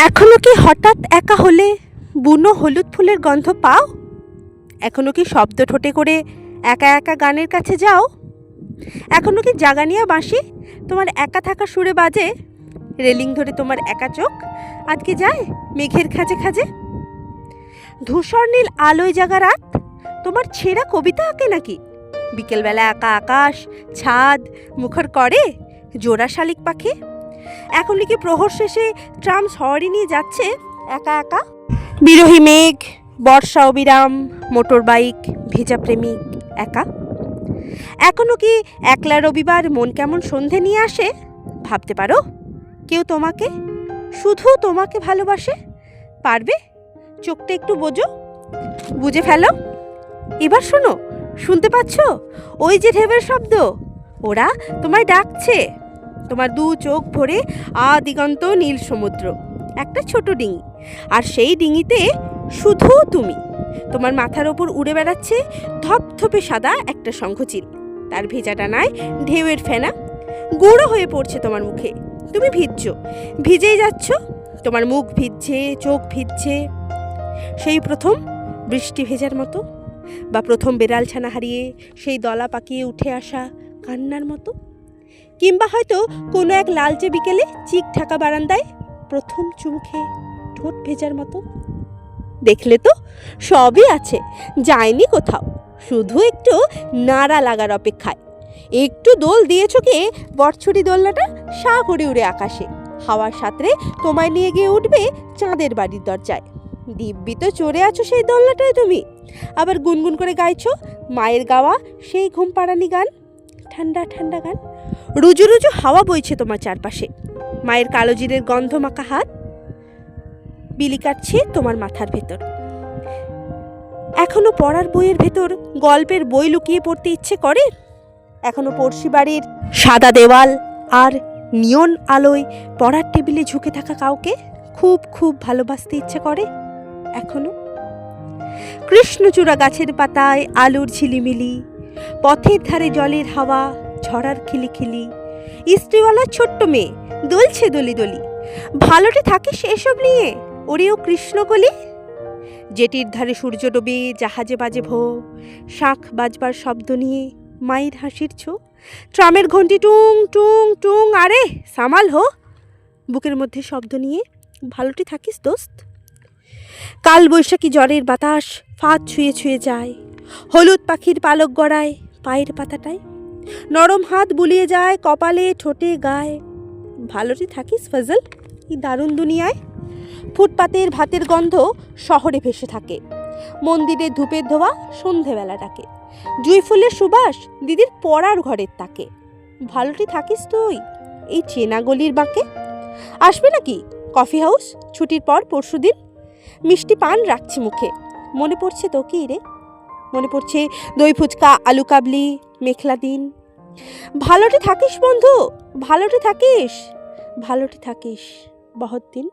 এখনো কি হঠাৎ একা হলে বুনো হলুদ ফুলের গন্ধ পাও? এখনো কি শব্দ ঠোঁটে করে একা একা গানের কাছে যাও? এখনো কি জাগানিয়া বাঁশি তোমার একা থাকা সুরে বাজে? রেলিং ধরে তোমার একা চোখ আজকে যায় মেঘের খাঁজে খাঁজে? ধূসর নীল আলোয় জাগা রাত তোমার ছেঁড়া কবিতা আঁকে নাকি? বিকেলবেলা একা আকাশ ছাদ মুখর করে জোড়া শালিক পাখি? এখনই কি প্রহর শেষে ট্রাম সওয়ারি নিয়ে যাচ্ছে একা একা? বিরহী মেঘ, বর্ষা অবিরাম, মোটর বাইক, ভেজা প্রেমিক একা? এখনো কি একলা রবিবার মন কেমন সন্ধে নিয়ে আসে? ভাবতে পারো কেউ তোমাকে, শুধু তোমাকে ভালোবাসে? পারবে চোখটা একটু বোঝো, বুঝে ফেলো। এবার শোনো, শুনতে পাচ্ছ ওই যে ঢেউয়ের শব্দ? ওরা তোমায় ডাকছে। তোমার দু চোখ ভরে দিগন্ত নীল সমুদ্র, একটা ছোট ডিঙি, আর সেই ডিঙিতে শুধু তুমি। তোমার মাথার ওপর উড়ে বেড়াচ্ছে ধপধপে সাদা একটা শঙ্খচিল, তার ভেজা ডানায় ঢেউয়ের ফেনা গুঁড়ো হয়ে পড়ছে তোমার মুখে। তুমি ভিজছো, ভিজেই যাচ্ছ, তোমার মুখ ভিজছে, চোখ ভিজছে, সেই প্রথম বৃষ্টি ভেজার মতো, বা প্রথম বেড়াল ছানা হারিয়ে সেই দলা পাকিয়ে উঠে আসা কান্নার মতো, কিংবা হয়তো কোনো এক লালচে বিকেলে চিক ঢাকা বারান্দায় প্রথম চুমুখে ঠোঁট ভেজার মতো। দেখলে তো সবই আছে, যায়নি কোথাও, শুধু একটু নাড়া লাগার অপেক্ষায়। একটু দোল দিয়েছ কে বটছড়ি দোলনাটা সা করে উড়ে আকাশে, হাওয়ার সাথে তোমায় নিয়ে গিয়ে উঠবে চাঁদের বাড়ির দরজায়। দিব্যি তো চড়ে আছো সেই দোলনাটায় তুমি, আবার গুনগুন করে গাইছো মায়ের গাওয়া সেই ঘুম পাড়ানি গান, ঠান্ডা ঠান্ডা গান। রুজু রুজু হাওয়া বইছে তোমার চারপাশে, মায়ের কালো জিরের গন্ধ মাখা হাত বিলি কাটছে তোমার মাথার ভেতর। এখনো পড়ার বইয়ের ভেতর গল্পের বই লুকিয়ে পড়তে ইচ্ছে করে? এখনো পড়শি বাড়ির সাদা দেওয়াল আর নিয়ন আলোয় পড়ার টেবিলে ঝুঁকে থাকা কাউকে খুব খুব ভালোবাসতে ইচ্ছে করে? এখনো কৃষ্ণচূড়া গাছের পাতায় আলুর ঝিলিমিলি, পথের ধারে জলের হাওয়া ঝড়ার খিলিখিলি, ইস্ত্রিওয়ালার ছোট্ট মেয়ে দুলছে দলি দলি। ভালোটি থাকে সেসব নিয়ে ওরেও কৃষ্ণকলি। জেটির ধারে সূর্য ডোবে, জাহাজে বাজে ভো, শাঁখ বাজবার শব্দ নিয়ে মায়ের হাসির ছো, ট্রামের ঘন্টি টুং টুং টুং, আরে সামাল হো, বুকের মধ্যে শব্দ নিয়ে ভালোটি থাকিস দোস্ত। কাল বৈশাখী জ্বরের বাতাস ফাঁদ ছুঁয়ে ছুঁয়ে যায়, হলুদ পাখির পালক গড়ায় পায়ের পাতাটায়, নরম হাত বুলিয়ে যায় কপালে ঠোঁটে গায়ে। ভালোটি থাকিস ফজল এই দারুণ দুনিয়ায়। ফুটপাতের ভাতের গন্ধ শহরে ভেসে থাকে, মন্দিরে ধূপের ধোয়া সন্ধেবেলা ডাকে, জুঁই ফুলের সুবাস দিদির পড়ার ঘরের তাকে। ভালোটি থাকিস তুই এই চেনা গলির বাঁকে? আসবে নাকি কফি হাউস ছুটির পর পরশুদিন? মিষ্টি পান রাখছি মুখে, মনে পড়ছে তো কি রে? মনে পড়ছে দই ফুচকা, আলু কাবলি, মেখলা দিন। ভালোটি থাকিস বন্ধু, ভালোটি থাকিস, ভালোটি থাকিস বহুত দিন।